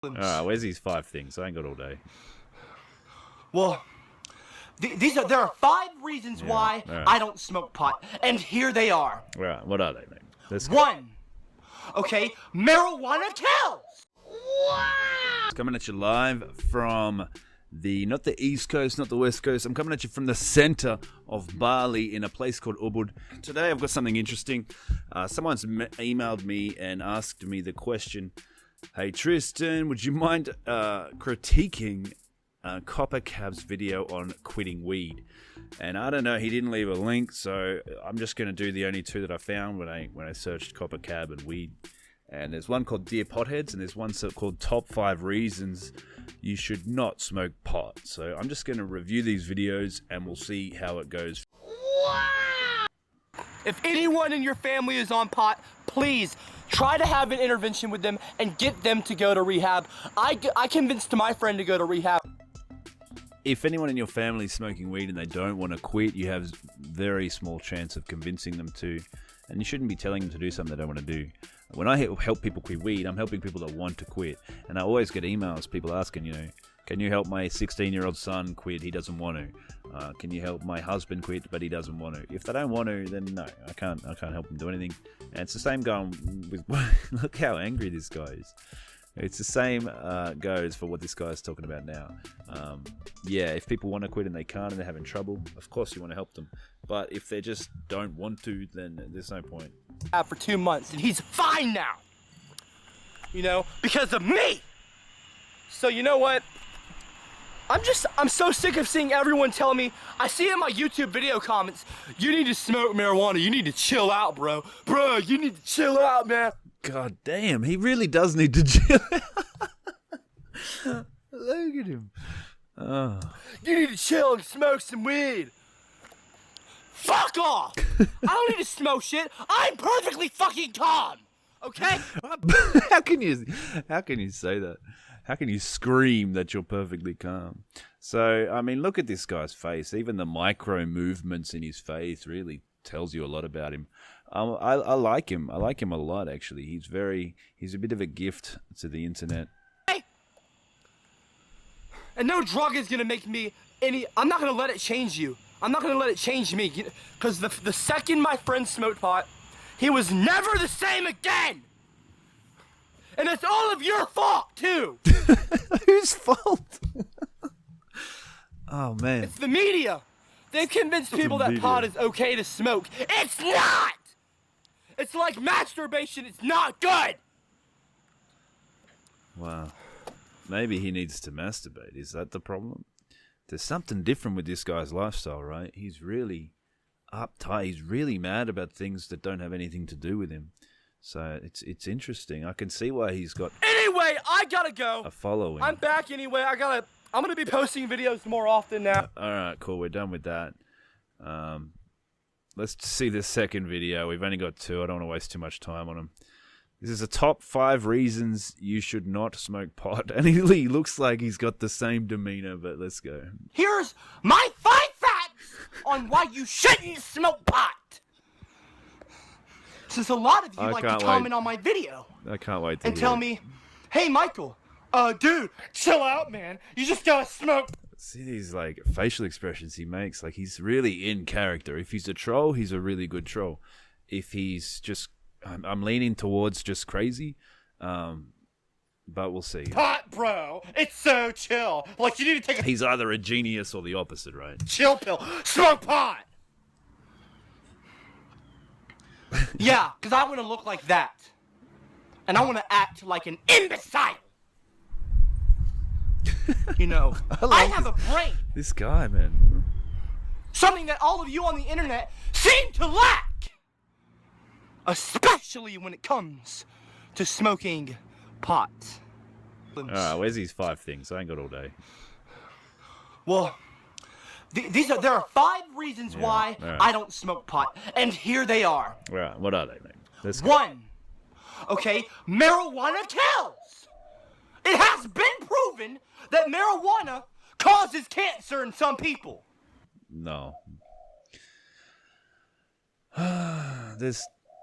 Alright, where's these 5 things? I ain't got all day. Well, there are 5 reasons why I don't smoke pot, and here they are. Alright, what are they, mate? Let's go. 1. Okay, marijuana kills! Wow! Coming at you live from not the East Coast, not the West Coast. I'm coming at you from the center of Bali in a place called Ubud. Today I've got something interesting. Someone's emailed me and asked me the question, hey Tristan, would you mind critiquing CopperCab's video on quitting weed? And I don't know, he didn't leave a link, so I'm just going to do the only 2 that I found when I searched CopperCab and weed. And there's one called Dear Potheads, and there's one called Top 5 Reasons You Should Not Smoke Pot. So I'm just going to review these videos, and we'll see how it goes. If anyone in your family is on pot, please try to have an intervention with them and get them to go to rehab. I convinced my friend to go to rehab. If anyone in your family is smoking weed and they don't want to quit, you have very small chance of convincing them to. And you shouldn't be telling them to do something they don't want to do. When I help people quit weed, I'm helping people that want to quit. And I always get emails, people asking, can you help my 16-year-old son quit? He doesn't want to. Can you help my husband quit, but he doesn't want to? If they don't want to, then no, I can't help them do anything. And it's the same going with, look how angry this guy is. It's the same goes for what this guy is talking about now. Yeah, if people want to quit and they can't and they're having trouble, of course you want to help them. But if they just don't want to, then there's no point. For 2 months, and he's fine now. Because of me. So you know what? I'm so sick of seeing everyone tell me, I see in my YouTube video comments, you need to smoke marijuana, you need to chill out, bro. Bro, you need to chill out, man. God damn, he really does need to chill out. Look at him. Oh. You need to chill and smoke some weed. Fuck off! I don't need to smoke shit. I'm perfectly fucking calm. Okay? How can you say that? How can you scream that you're perfectly calm? So, I mean, look at this guy's face. Even the micro movements in his face really tells you a lot about him. I like him. I like him a lot, actually. He's a bit of a gift to the internet. Hey! And no drug is gonna make me I'm not gonna let it change you. I'm not gonna let it change me. Because the second my friend smoked pot, he was never the same again! And it's all of your fault, too! Whose fault? Oh, man. It's the media! They've convinced people that pot is okay to smoke. It's not! It's like masturbation, it's not good! Wow. Maybe he needs to masturbate. Is that the problem? There's something different with this guy's lifestyle, right? He's really uptight. He's really mad about things that don't have anything to do with him. So it's interesting. I can see why he's got... Anyway, I gotta go. A following. I'm back anyway. I'm gonna be posting videos more often now. Alright, cool. We're done with that. Let's see the second video. We've only got 2. I don't want to waste too much time on them. This is a top 5 reasons you should not smoke pot. And he looks like he's got the same demeanor, but let's go. Here's my 5 facts on why you shouldn't smoke pot. Since a lot of you like to comment on my video. I can't wait to and tell me, hey Michael, dude, chill out, man. You just gotta smoke. See these facial expressions he makes. He's really in character. If he's a troll, he's a really good troll. If he's just... I'm leaning towards just crazy, but we'll see. Pot, bro. It's so chill. You need to take a... He's either a genius or the opposite, right? Chill pill. Smoke pot! Yeah, because I want to look like that. And I want to act like an imbecile. I have a brain. This guy, man. Something that all of you on the internet seem to lack. Especially when it comes to smoking pot. Alright, where's these 5 things? I ain't got all day. Well, there are 5 reasons why I don't smoke pot, and here they are. Alright, what are they, mate? Let's go. 1. Okay, marijuana kills. It has been proven that marijuana causes cancer in some people. No.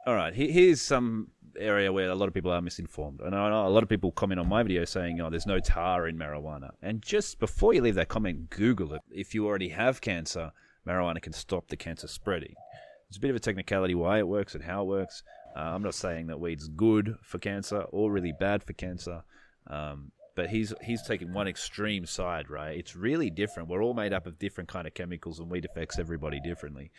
Alright, here's some area where a lot of people are misinformed. And I know a lot of people comment on my video saying, oh, there's no tar in marijuana. And just before you leave that comment, Google it. If you already have cancer, marijuana can stop the cancer spreading. It's a bit of a technicality why it works and how it works. I'm not saying that weed's good for cancer or really bad for cancer. But he's taken one extreme side, right? It's really different. We're all made up of different kind of chemicals, and weed affects everybody differently.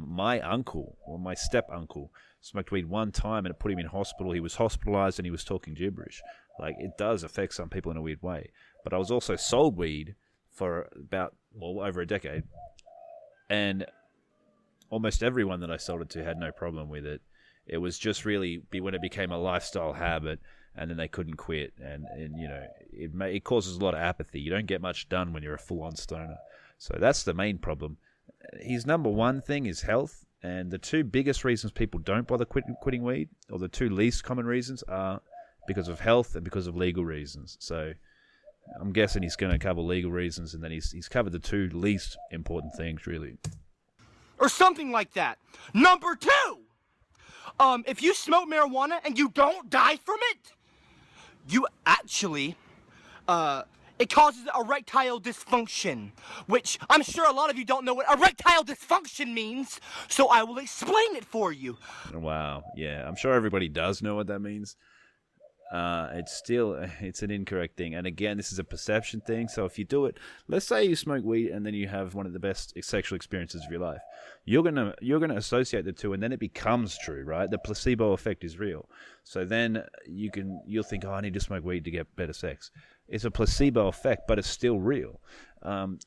My uncle, or my step-uncle, smoked weed one time, and it put him in hospital. He was hospitalized, and he was talking gibberish. Like, it does affect some people in a weird way. But I was also sold weed for about, over a decade, and almost everyone that I sold it to had no problem with it. It was just really when it became a lifestyle habit, and then they couldn't quit, and you know, it causes a lot of apathy. You don't get much done when you're a full-on stoner. So that's the main problem. His number one thing is health, and the two biggest reasons people don't bother quitting weed, or the two least common reasons, are because of health and because of legal reasons. So I'm guessing he's going to cover legal reasons, and then he's covered the two least important things, really. Or something like that. Number two, if you smoke marijuana and you don't die from it, you actually, it causes erectile dysfunction, which I'm sure a lot of you don't know what erectile dysfunction means, so I will explain it for you. Wow, yeah, I'm sure everybody does know what that means. It's an incorrect thing. And again, this is a perception thing. So if you do it, let's say you smoke weed and then you have one of the best sexual experiences of your life. You're gonna associate the two, and then it becomes true, right? The placebo effect is real. So then you'll think, oh, I need to smoke weed to get better sex. It's a placebo effect, but it's still real.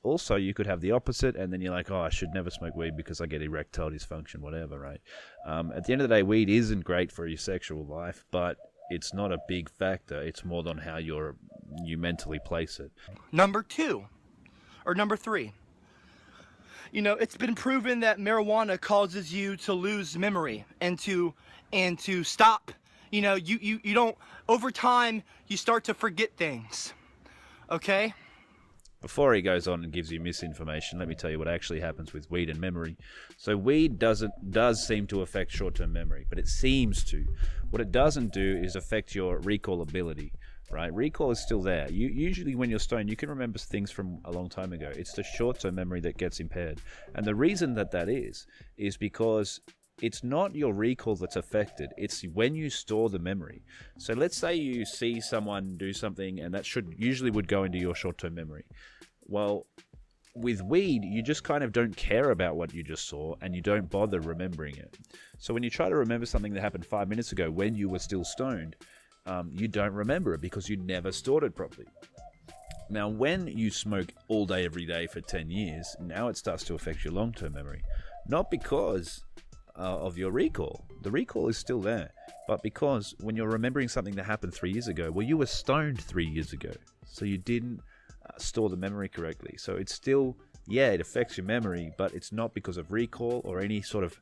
Also, you could have the opposite, and then you're like, oh, I should never smoke weed because I get erectile dysfunction, whatever, right? At the end of the day, weed isn't great for your sexual life, but it's not a big factor. It's more than how you mentally place it. Number three. You know, it's been proven that marijuana causes you to lose memory and to stop. You know, you don't, over time, you start to forget things. Okay? Before he goes on and gives you misinformation, let me tell you what actually happens with weed and memory. So weed does seem to affect short-term memory, but it seems to. What it doesn't do is affect your recall ability, right? Recall is still there. Usually when you're stoned, you can remember things from a long time ago. It's the short-term memory that gets impaired. And the reason that is because it's not your recall that's affected. It's when you store the memory. So let's say you see someone do something, and that usually would go into your short-term memory. Well, with weed, you just kind of don't care about what you just saw, and you don't bother remembering it. So when you try to remember something that happened 5 minutes ago when you were still stoned, you don't remember it because you never stored it properly. Now, when you smoke all day, every day for 10 years, now it starts to affect your long-term memory. Not because of your recall. The recall is still there. But because when you're remembering something that happened 3 years ago, well, you were stoned 3 years ago. So you didn't store the memory correctly. So it's still, it affects your memory, but it's not because of recall or any sort of,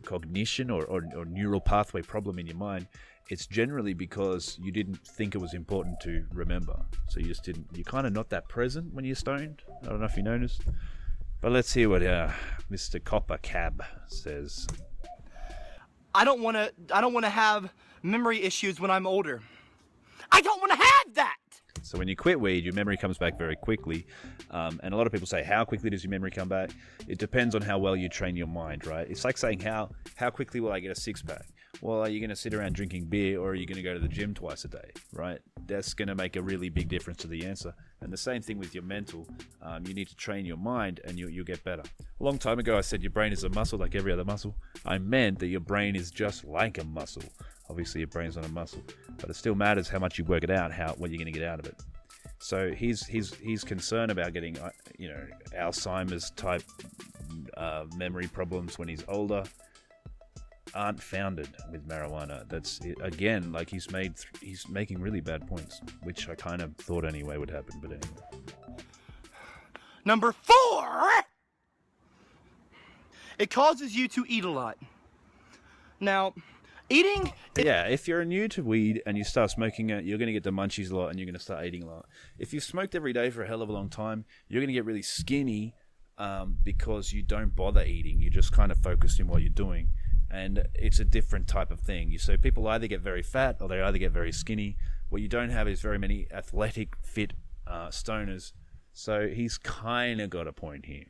cognition or neural pathway problem in your mind. It's generally because you didn't think it was important to remember. So you're kind of not that present when you're stoned. I don't know if you noticed. But let's hear what Mr. CopperCab says. I don't want to have memory issues when I'm older. I don't want to have that. So when you quit weed, your memory comes back very quickly. And a lot of people say, how quickly does your memory come back? It depends on how well you train your mind, right? It's like saying, how quickly will I get a six-pack? Well, are you going to sit around drinking beer, or are you going to go to the gym twice a day, right? That's going to make a really big difference to the answer. And the same thing with your mental. You need to train your mind, and you'll get better. A long time ago, I said your brain is a muscle like every other muscle. I meant that your brain is just like a muscle. Obviously, your brain's not a muscle, but it still matters how much you work it out, what you're going to get out of it. So he's concerned about getting, Alzheimer's type memory problems when he's older aren't founded with marijuana. That's it. Again, like he's making really bad points, which I kind of thought anyway would happen, but anyway. Number 4, it causes you to eat a lot. Now, eating... if you're new to weed and you start smoking it, you're going to get the munchies a lot and you're going to start eating a lot. If you've smoked every day for a hell of a long time, you're going to get really skinny because you don't bother eating. You're just kind of focused in what you're doing. and it's a different type of thing. So people either get very fat or they either get very skinny. What you don't have is very many athletic, fit stoners. So he's kind of got a point here.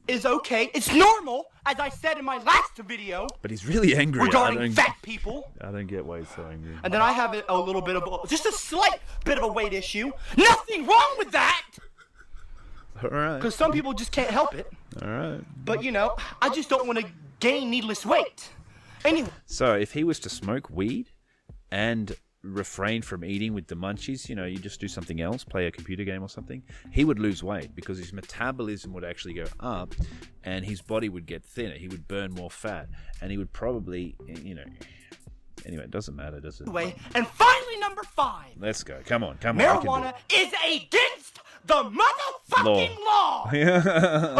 Is okay. It's normal, as I said in my last video. But he's really angry. Regarding fat people. I don't get why he's so angry. And then I have a little bit of, just a slight bit of a weight issue. Nothing wrong with that. All right. Because some people just can't help it. All right. But, you know, I just don't want to gain needless weight. Anyway. So if he was to smoke weed and refrain from eating with the munchies, you know, you just do something else, play a computer game or something, he would lose weight because his metabolism would actually go up and his body would get thinner. He would burn more fat and he would probably, you know, anyway, it doesn't matter, does it? And finally, number 5. Let's go. Come on. Marijuana is against the motherfucking law.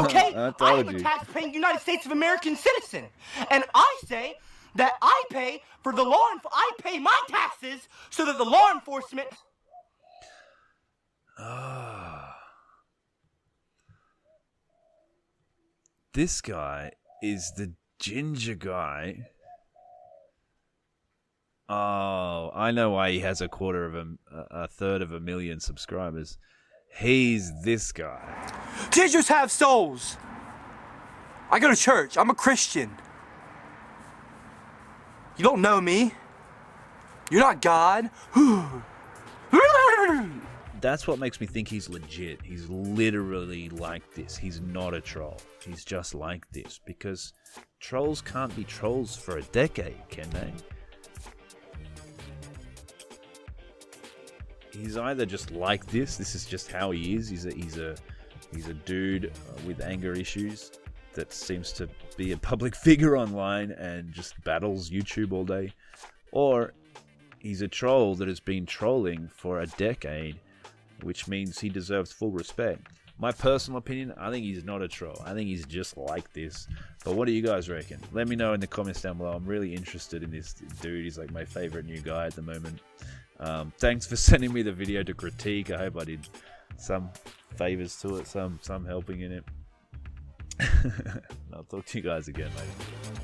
Okay? I am a tax-paying United States of American citizen. And I say that I pay for the law, I pay my taxes so that the law enforcement. This guy is the ginger guy. Oh, I know why he has a third of a million subscribers. He's this guy. Gingers have souls. I go to church. I'm a Christian. You don't know me. You're not God. That's what makes me think he's legit. He's literally like this. He's not a troll. He's just like this. Because trolls can't be trolls for a decade, can they? He's either just like this. This is just how he is. He's a dude with anger issues that seems to be a public figure online and just battles YouTube all day, or he's a troll that has been trolling for a decade, which means he deserves full respect. My personal opinion, I think he's not a troll. I think he's just like this. But what do you guys reckon? Let me know in the comments down below. I'm really interested in this dude. He's like my favorite new guy at the moment. Thanks for sending me the video to critique. I hope I did some favors to it, some helping in it. I'll talk to you guys again later.